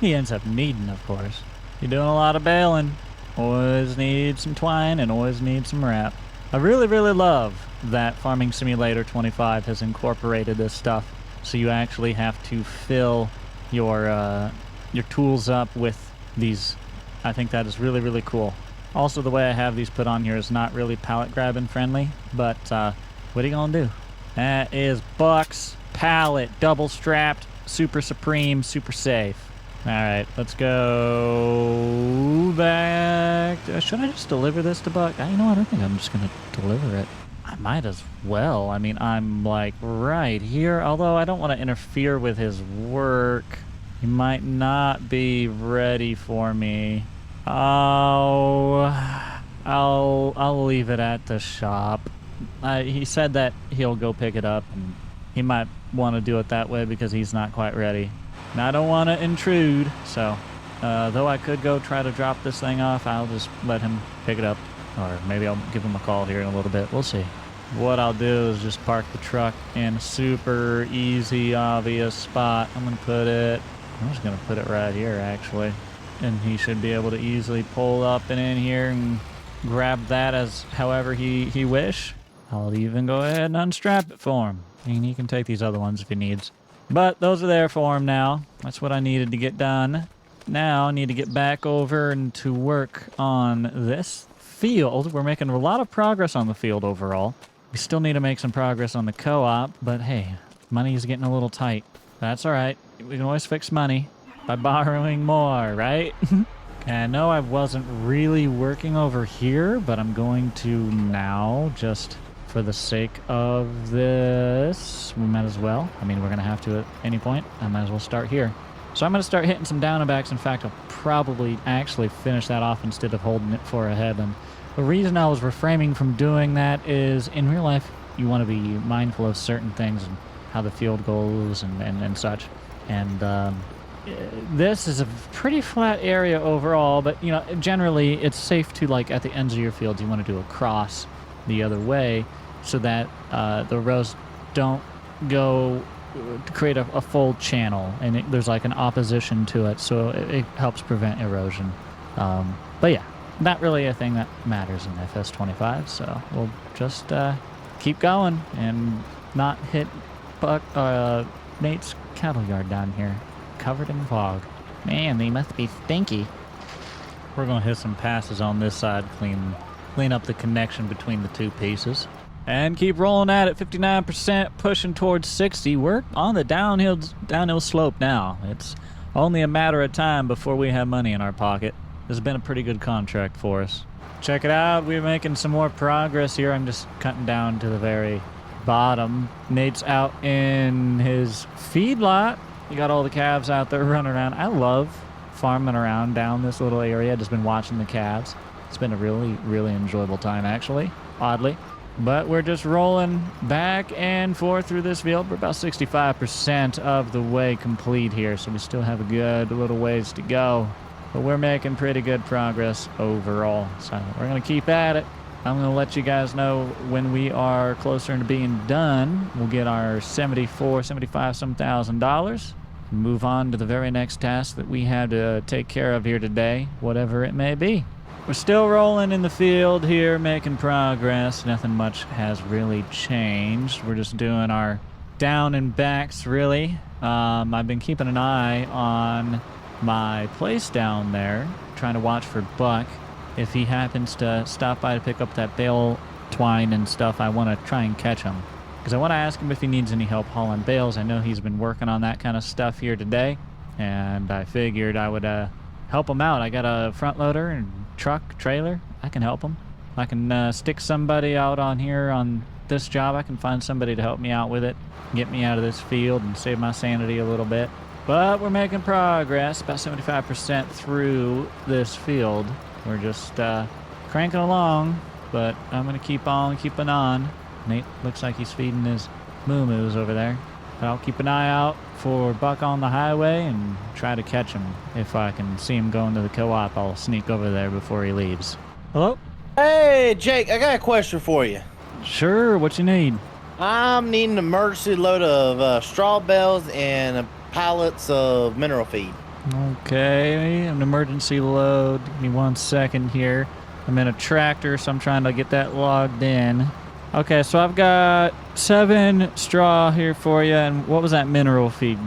he ends up needing, of course. You're doing a lot of baling. Always need some twine and always need some wrap. I really, really love that Farming Simulator 25 has incorporated this stuff, so you actually have to fill your tools up with these. I think that is really, really cool. Also, the way I have these put on here is not really pallet grabbing friendly, but what are you gonna do? That is Buck's pallet, double strapped, super supreme, super safe. All right, let's go back. Should I just deliver this to Buck? You know what? I think I'm just going to deliver it. I might as well. I mean, I'm like right here, although I don't want to interfere with his work. He might not be ready for me. I'll leave it at the shop. He said that he'll go pick it up, and he might want to do it that way because he's not quite ready. And I don't want to intrude, so though I could go try to drop this thing off, I'll just let him pick it up. Or maybe I'll give him a call here in a little bit. We'll see. What I'll do is just park the truck in a super easy, obvious spot. I'm just going to put it right here, actually. And he should be able to easily pull up and in here and grab that as however he wish. I'll even go ahead and unstrap it for him. And he can take these other ones if he needs. But those are there for him now. That's what I needed to get done. Now I need to get back over and to work on this field. We're making a lot of progress on the field overall. We still need to make some progress on the co-op, but hey, money is getting a little tight. That's all right. We can always fix money by borrowing more, right? And I know I wasn't really working over here, but I'm going to now just for the sake of this. We might as well. I mean, we're going to have to at any point. I might as well start here. So I'm going to start hitting some down and backs. In fact, I'll probably actually finish that off instead of holding it for a head. And the reason I was refraining from doing that is in real life, you want to be mindful of certain things and how the field goes and such. And this is a pretty flat area overall, but you know, generally it's safe to, like, at the ends of your fields, you want to do a cross the other way so that the rows don't go to create a full channel, and there's like an opposition to it, so it helps prevent erosion. But yeah, not really a thing that matters in FS25, so we'll just keep going and not hit Nate's cattle yard down here, covered in fog. Man, they must be stinky. We're gonna hit some passes on this side, clean up the connection between the two pieces. And keep rolling at it, 59%, pushing towards 60. We're on the downhill slope now. It's only a matter of time before we have money in our pocket. This has been a pretty good contract for us. Check it out, we're making some more progress here. I'm just cutting down to the very bottom. Nate's out in his feedlot. You got all the calves out there running around. I love farming around down this little area. Just been watching the calves. It's been a really, really enjoyable time, actually, oddly. But we're just rolling back and forth through this field. We're about 65% of the way complete here, so we still have a good little ways to go. But we're making pretty good progress overall, so we're going to keep at it. I'm going to let you guys know when we are closer to being done. We'll get our $75 some thousand and move on to the very next task that we have to take care of here today, whatever it may be. We're still rolling in the field here, making progress. Nothing much has really changed. We're just doing our down and backs, really. I've been keeping an eye on my place down there, trying to watch for Buck. If he happens to stop by to pick up that bale twine and stuff, I want to try and catch him. Because I want to ask him if he needs any help hauling bales. I know he's been working on that kind of stuff here today, and I figured I would help him out. I got a front loader and truck, trailer. I can help him. I can stick somebody out on here on this job. I can find somebody to help me out with it, get me out of this field and save my sanity a little bit. But we're making progress, about 75% through this field. We're just cranking along, but I'm going to keep on keeping on. Nate looks like he's feeding his moo-moos over there. But I'll keep an eye out for Buck on the highway and try to catch him. If I can see him going to the co-op, I'll sneak over there before he leaves. Hello? Hey, Jake, I got a question for you. Sure, what you need? I'm needing an emergency load of straw bales and pallets of mineral feed. Okay, an emergency load. Give me 1 second here. I'm in a tractor, so I'm trying to get that logged in. Okay, so I've got 7 straw here for you, and what was that mineral feed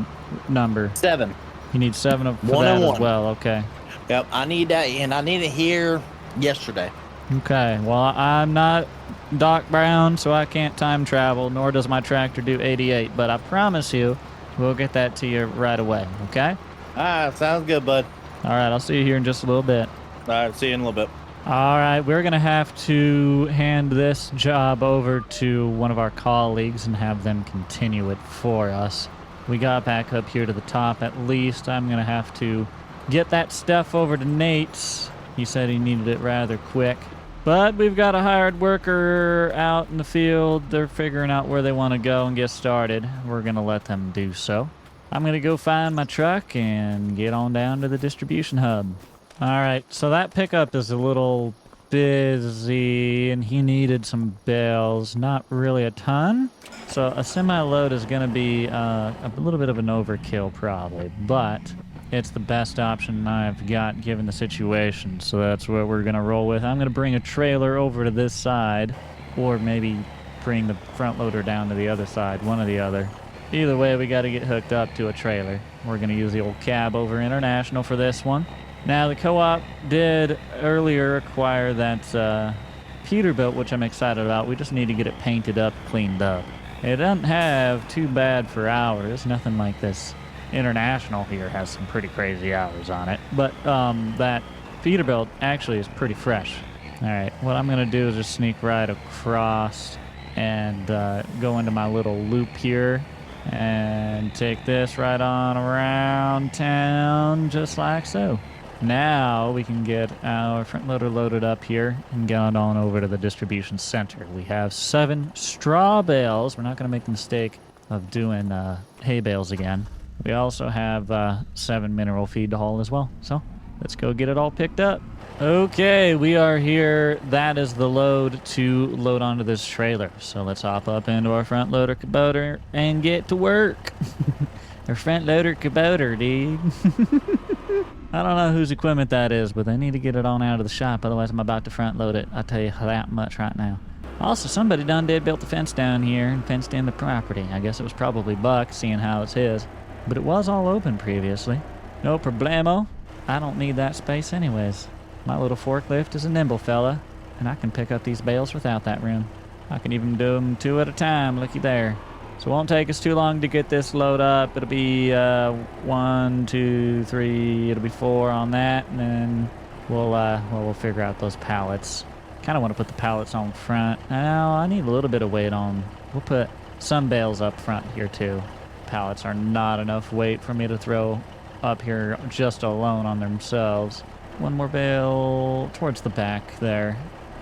number? 7. You need 7 of for One that and as one. well, okay. Yep, I need that, and I need it here yesterday. Okay, well, I'm not Doc Brown, so I can't time travel, nor does my tractor do 88, but I promise you, we'll get that to you right away, okay? Sounds good, bud. All right, I'll see you here in just a little bit. All right, see you in a little bit. All right, we're going to have to hand this job over to one of our colleagues and have them continue it for us. We got back up here to the top at least. I'm going to have to get that stuff over to Nate's. He said he needed it rather quick. But we've got a hired worker out in the field. They're figuring out where they want to go and get started. We're going to let them do so. I'm going to go find my truck and get on down to the distribution hub. All right, so that pickup is a little busy, and he needed some bales, not really a ton. So a semi-load is going to be a little bit of an overkill probably, but it's the best option I've got given the situation, so that's what we're going to roll with. I'm going to bring a trailer over to this side, or maybe bring the front loader down to the other side, one or the other. Either way, we got to get hooked up to a trailer. We're going to use the old cab over International for this one. Now, the co-op did earlier acquire that Peterbilt, which I'm excited about. We just need to get it painted up, cleaned up. It doesn't have too bad for hours. Nothing like this. International here has some pretty crazy hours on it. But that Peterbilt actually is pretty fresh. All right, what I'm going to do is just sneak right across and go into my little loop here and take this right on around town just like so. Now we can get our front loader loaded up here and get on over to the distribution center. We have 7 straw bales. We're not going to make the mistake of doing hay bales again. We also have 7 mineral feed to haul as well. So let's go get it all picked up. Okay, we are here. That is the load to load onto this trailer. So let's hop up into our front loader Kubota and get to work. Our front loader Kubota, dude. I don't know whose equipment that is, but they need to get it on out of the shop. Otherwise, I'm about to front load it. I'll tell you that much right now. Also, somebody done built the fence down here and fenced in the property. I guess it was probably Buck, seeing how it's his. But it was all open previously. No problemo. I don't need that space anyways. My little forklift is a nimble fella, and I can pick up these bales without that room. I can even do them 2 at a time, looky there. So it won't take us too long to get this load up. It'll be 1, 2, 3, it'll be 4 on that, and then we'll figure out those pallets. Kind of want to put the pallets on front. Now, I need a little bit of weight on. We'll put some bales up front here too. Pallets are not enough weight for me to throw up here just alone on themselves. 1 more bale towards the back there,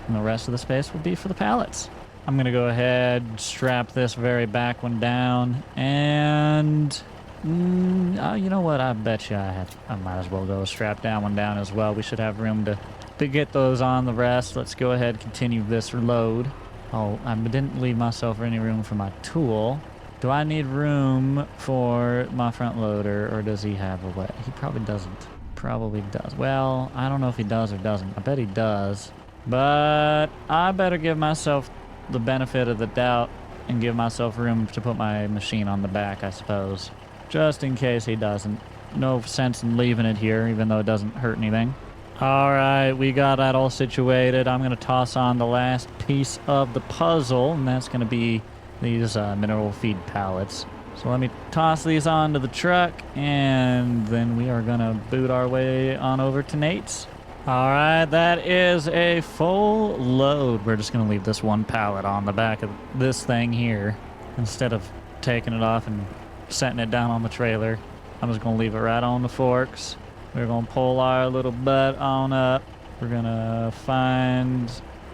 and the rest of the space will be for the pallets. I'm going to go ahead, strap this very back one down, and you know what? I bet you I might as well go strap that one down as well. We should have room to get those on the rest. Let's go ahead and continue this load. Oh, I didn't leave myself any room for my tool. Do I need room for my front loader, or does he have a way? He probably doesn't. Probably does. Well, I don't know if he does or doesn't. I bet he does. But I better give myself the benefit of the doubt and give myself room to put my machine on the back, I suppose. Just in case he doesn't. No sense in leaving it here, even though it doesn't hurt anything. All right, we got that all situated. I'm going to toss on the last piece of the puzzle, and that's going to be these mineral feed pallets. So let me toss these onto the truck, and then we are going to boot our way on over to Nate's. All right, that is a full load. We're just going to leave this one pallet on the back of this thing here. Instead of taking it off and setting it down on the trailer, I'm just going to leave it right on the forks. We're going to pull our little butt on up. We're going to find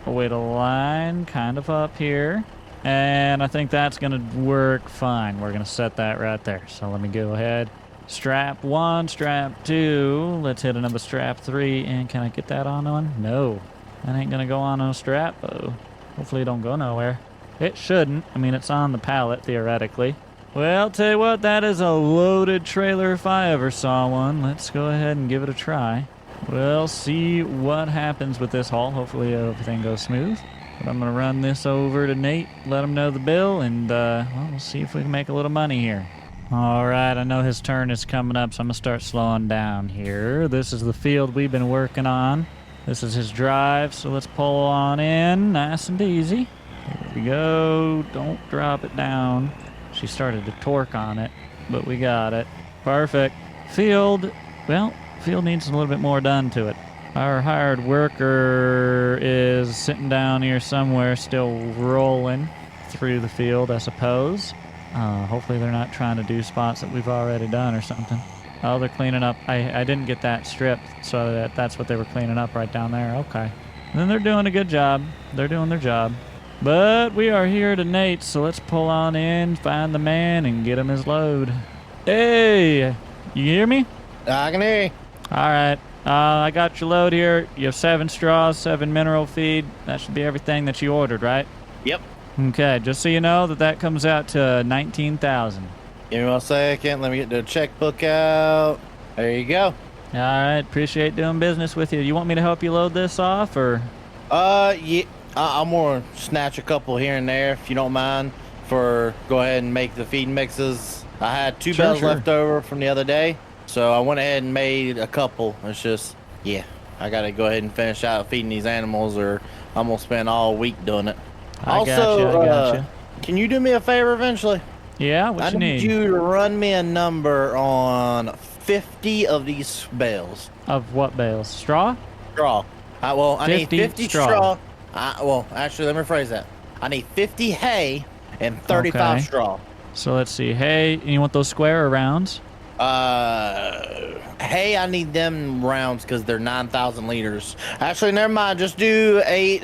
a way to line kind of up here. And I think that's going to work fine. We're going to set that right there. So let me go ahead. Strap 1, strap 2. Let's hit another strap 3. And can I get that on one? No. That ain't going to go on a strap. Oh, hopefully it don't go nowhere. It shouldn't. I mean, it's on the pallet, theoretically. Well, tell you what, that is a loaded trailer if I ever saw one. Let's go ahead and give it a try. We'll see what happens with this haul. Hopefully everything goes smooth. But I'm going to run this over to Nate, let him know the bill, and we'll see if we can make a little money here. All right, I know his turn is coming up, so I'm going to start slowing down here. This is the field we've been working on. This is his drive, so let's pull on in nice and easy. Here we go. Don't drop it down. She started to torque on it, but we got it. Perfect. Field, well, field needs a little bit more done to it. Our hired worker is sitting down here somewhere, still rolling through the field, I suppose. Hopefully they're not trying to do spots that we've already done or something. Oh, they're cleaning up. I didn't get that stripped, so that's what they were cleaning up right down there. Okay. And then they're doing a good job. They're doing their job. But we are here to Nate, so let's pull on in, find the man, and get him his load. Hey, you hear me? I can hear you. All right. I got your load here. You have 7 straws, 7 mineral feed. That should be everything that you ordered, right? Yep. Okay, just so you know that comes out to 19,000. Give me 1 second. Let me get the checkbook out. There you go. All right, appreciate doing business with you. You want me to help you load this off, or? Yeah. I'm gonna snatch a couple here and there if you don't mind. Go ahead and make the feed mixes. I had 2 bales left over from the other day, so I went ahead and made a couple. It's just, yeah, I gotta go ahead and finish out feeding these animals, or I'm gonna spend all week doing it. I gotcha. Can you do me a favor eventually? Yeah, what I you need need? you to run me a number on 50 of these bales. Of what bales? Straw? Straw. I need 50 straw. Actually, let me rephrase that. I need 50 hay and 35 Okay. straw. So let's see. Hey, and you want those square or rounds? Hay, I need them rounds because they're 9,000 liters. Actually, never mind. Just do 8.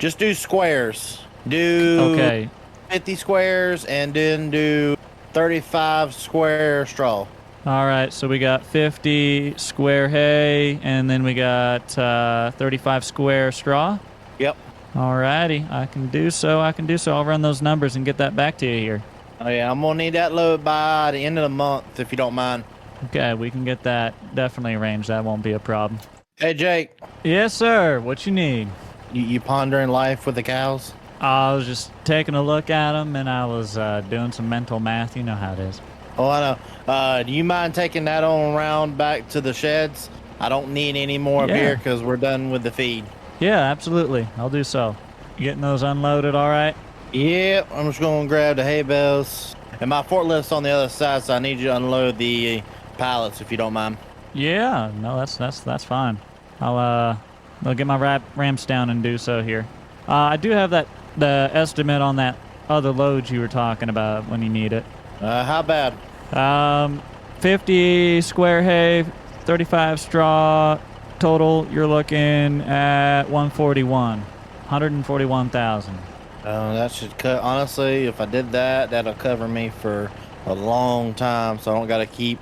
Just do squares. Do Okay. 50 squares and then do 35 square straw. All right, so we got 50 square hay, and then we got 35 square straw. Yep. All righty, I can do so. I'll run those numbers and get that back to you here. Oh yeah, I'm gonna need that load by the end of the month if you don't mind. Okay, we can get that definitely arranged. That won't be a problem. Hey Jake, Yes, sir. What you need? you pondering life with the cows? I was just taking a look at them, and I was doing some mental math. You know how it is. Oh, I know. Do you mind taking that on around back to the sheds? I don't need any more up Yeah. here because we're done with the feed. Yeah, absolutely. I'll do so. You getting those unloaded all right? Yep, I'm just gonna grab the hay bales. And my forklift's on the other side, so I need you to unload the pallets if you don't mind. Yeah, no, that's fine. I'll get my ramps down and do so here. I do have the estimate on that other load you were talking about when you need it. How bad? 50 square hay, 35 straw. Total, you're looking at 141,000. That should cut. Honestly, if I did that, that'll cover me for a long time, so I don't gotta keep,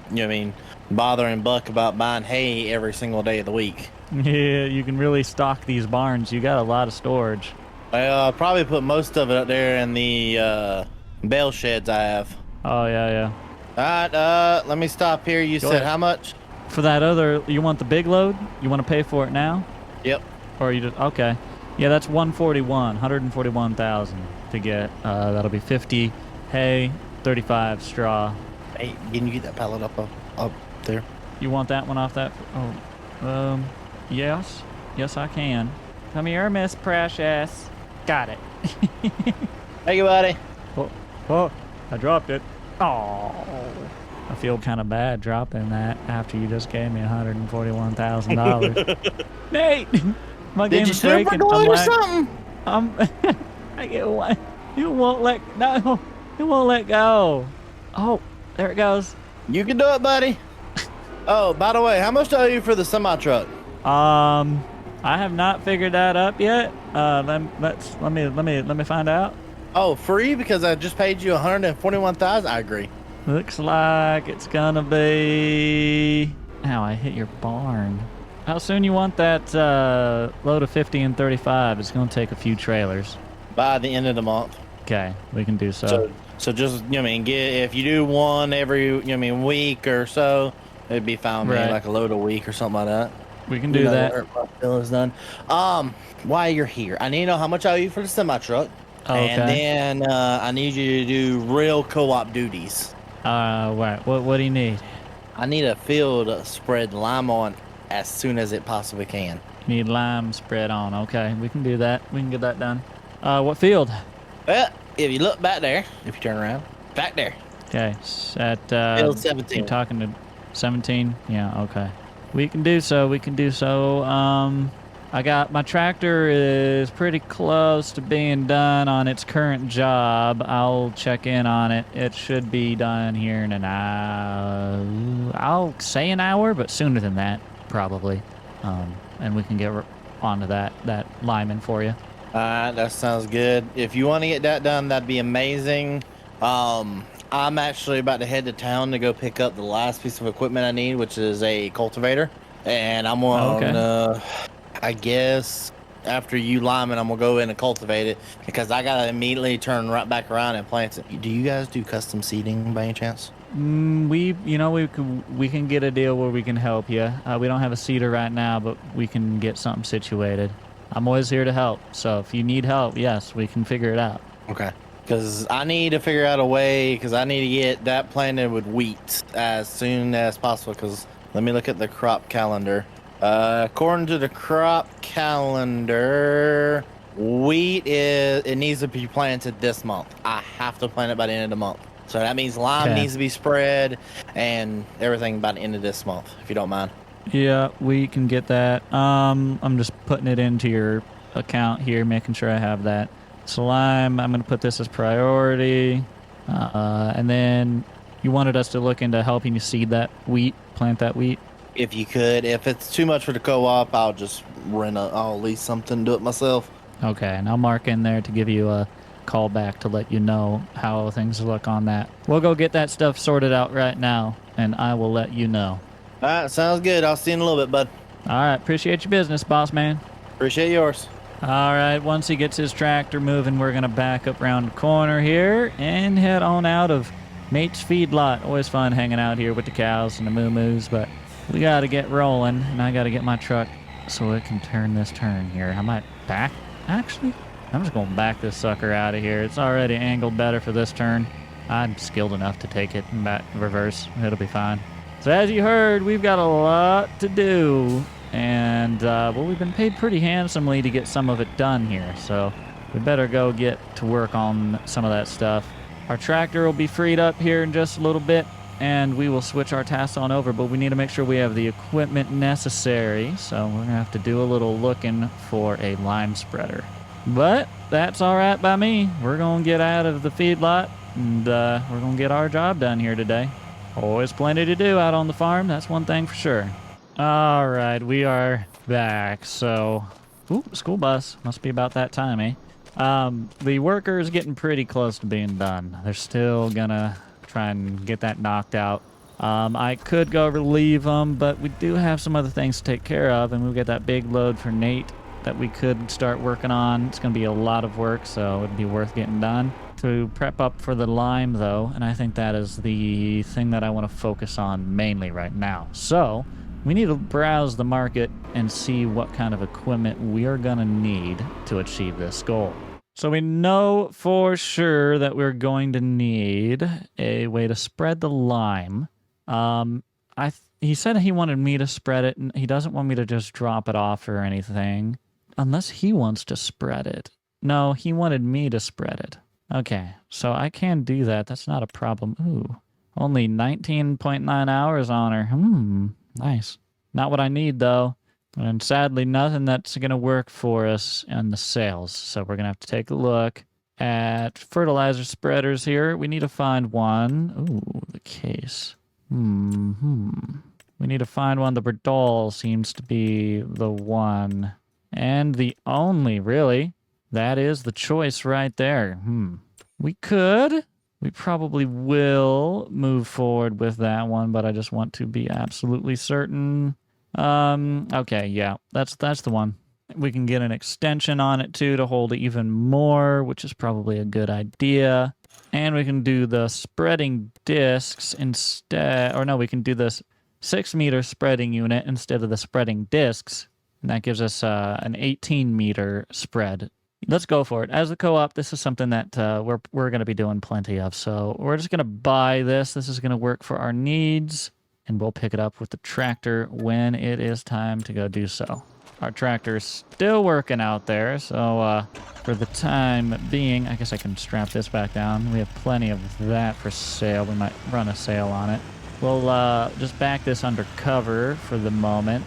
bothering Buck about buying hay every single day of the week. Yeah, you can really stock these barns. You got a lot of storage. I'll probably put most of it up there in the bale sheds I have. Oh, yeah. All right, let me stop here. You Go said ahead. how much? For that other, you want the big load? You want to pay for it now? Yep. Or you just, okay. Yeah, that's 141,000 to get. That'll be 50 hay, 35 straw. Hey, can you get that pallet up there? You want that one off that? Oh, yes. Yes, I can. Come here, Miss Precious. Got it. Thank you, buddy. Oh, I dropped it. Oh, I feel kind of bad dropping that after you just gave me $141,000. Nate, my Did you game's super breaking. glue it or something? I get one. It won't let go. Oh, there it goes. You can do it, buddy. Oh, by the way, how much do I owe you for the semi truck? I have not figured that up yet. Let me find out. Oh, free because I just paid you 141,000. I agree. Looks like it's gonna be. Ow, I hit your barn. How soon you want that load of 50 and 35? It's gonna take a few trailers. By the end of the month. Okay, we can do so. So just get if you do one every week or so, it'd be fine with me, Right. like a load a week or something like that. We can do that. My bill is done. While you're here, I need to know how much I owe you for the semi truck. Okay. And then I need you to do real co-op duties. Right. What do you need? I need a field spread lime on as soon as it possibly can. You need lime spread on. Okay, we can do that. We can get that done. What field? Well, if you look back there, if you turn around, back there, Okay, at field 17. you're talking to 17? Yeah, okay. We can do so. We can do so. I got my tractor is pretty close to being done on its current job. I'll check in on it. It should be done here in an hour. I'll say an hour, but sooner than that, probably. And we can get onto that lineman for you. That sounds good. If you want to get that done, that'd be amazing. I'm actually about to head to town to go pick up the last piece of equipment I need, which is a cultivator. And I'm gonna, I guess, after you lineman, I'm gonna go in and cultivate it because I gotta immediately turn right back around and plant it. Do you guys do custom seeding by any chance? We can get a deal where we can help you. We don't have a seeder right now, but we can get something situated. I'm always here to help. So if you need help, yes, we can figure it out. Okay. Because I need to figure out a way, because I need to get that planted with wheat as soon as possible. Because let me look at the crop calendar. According to the crop calendar, wheat it needs to be planted this month. I have to plant it by the end of the month. So that means lime needs to be spread and everything by the end of this month, if you don't mind. Yeah, we can get that. I'm just putting it into your account here, making sure I have that. So lime, I'm going to put this as priority. And then you wanted us to look into helping you seed that wheat, plant that wheat? If you could. If it's too much for the co-op, I'll just I'll lease something, do it myself. Okay, and I'll mark in there to give you a call back to let you know how things look on that. We'll go get that stuff sorted out right now, and I will let you know. All right, sounds good. I'll see you in a little bit, bud. All right, appreciate your business, boss man. Appreciate yours. All right, once he gets his tractor moving, we're going to back up around the corner here and head on out of Mate's feedlot. Always fun hanging out here with the cows and the moo-moos, but we got to get rolling, and I got to get my truck so it can turn this turn here. I might back, actually. I'm just going to back this sucker out of here. It's already angled better for this turn. I'm skilled enough to take it in back reverse. It'll be fine. So as you heard, we've got a lot to do. And, well, we've been paid pretty handsomely to get some of it done here. So we better go get to work on some of that stuff. Our tractor will be freed up here in just a little bit, and we will switch our tasks on over. But we need to make sure we have the equipment necessary. So we're going to have to do a little looking for a lime spreader. But that's all right by me. We're going to get out of the feedlot, and we're going to get our job done here today. Always plenty to do out on the farm. That's one thing for sure. All right, we are back. So, school bus. Must be about that time, eh? The worker is getting pretty close to being done. They're still going to try and get that knocked out. I could go relieve them, but we do have some other things to take care of, and we've got that big load for Nate that we could start working on. It's going to be a lot of work, so it'd be worth getting done. To prep up for the lime, though, and I think that is the thing that I want to focus on mainly right now. So we need to browse the market and see what kind of equipment we are going to need to achieve this goal. So we know for sure that we're going to need a way to spread the lime. He said he wanted me to spread it, and he doesn't want me to just drop it off or anything. Unless he wants to spread it. No, he wanted me to spread it. Okay, so I can do that. That's not a problem. Ooh, only 19.9 hours on her. Nice. Not what I need, though. And sadly, nothing that's going to work for us in the sales. So we're going to have to take a look at fertilizer spreaders here. We need to find one. Ooh, the case. We need to find one. The Berdol seems to be the one. And the only, really. That is the choice right there. We probably will move forward with that one, but I just want to be absolutely certain. Okay, yeah, that's the one. We can get an extension on it too to hold even more, which is probably a good idea. And we can do the spreading discs instead, or no, we can do this 6-meter spreading unit instead of the spreading discs. And that gives us an 18-meter spread. Let's go for it. As a co-op, this is something that we're going to be doing plenty of. So we're just going to buy this. This is going to work for our needs. And we'll pick it up with the tractor when it is time to go do so. Our tractor's still working out there. So for the time being, I guess I can strap this back down. We have plenty of that for sale. We might run a sale on it. We'll just back this under cover for the moment.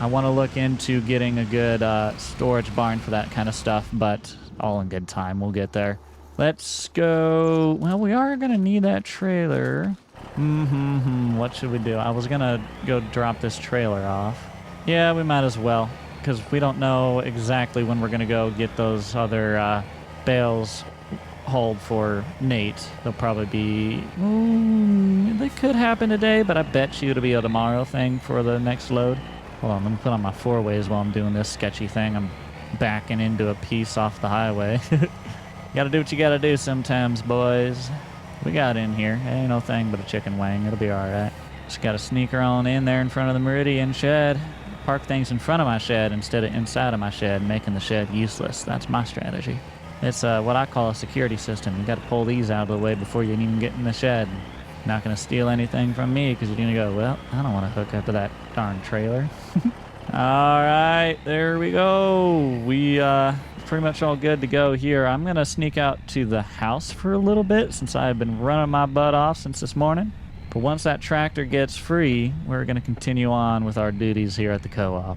I want to look into getting a good storage barn for that kind of stuff, but all in good time. We'll get there. Let's go. Well, we are going to need that trailer. What should we do? I was going to go drop this trailer off. Yeah, we might as well, because we don't know exactly when we're going to go get those other bales hauled for Nate. They'll probably be... they could happen today, but I bet you it'll be a tomorrow thing for the next load. Hold on, let me put on my 4-ways while I'm doing this sketchy thing. I'm backing into a piece off the highway. Gotta do what you gotta do sometimes, boys. We got in here. It ain't no thing but a chicken wing. It'll be alright. Just gotta sneak her on in there in front of the Meridian shed. Park things in front of my shed instead of inside of my shed, making the shed useless. That's my strategy. It's what I call a security system. You gotta pull these out of the way before you can even get in the shed. Not gonna steal anything from me because you're gonna go, well, I don't want to hook up to that darn trailer. Alright, there we go. We pretty much all good to go here. I'm gonna sneak out to the house for a little bit since I've been running my butt off since this morning. But once that tractor gets free, we're gonna continue on with our duties here at the co-op.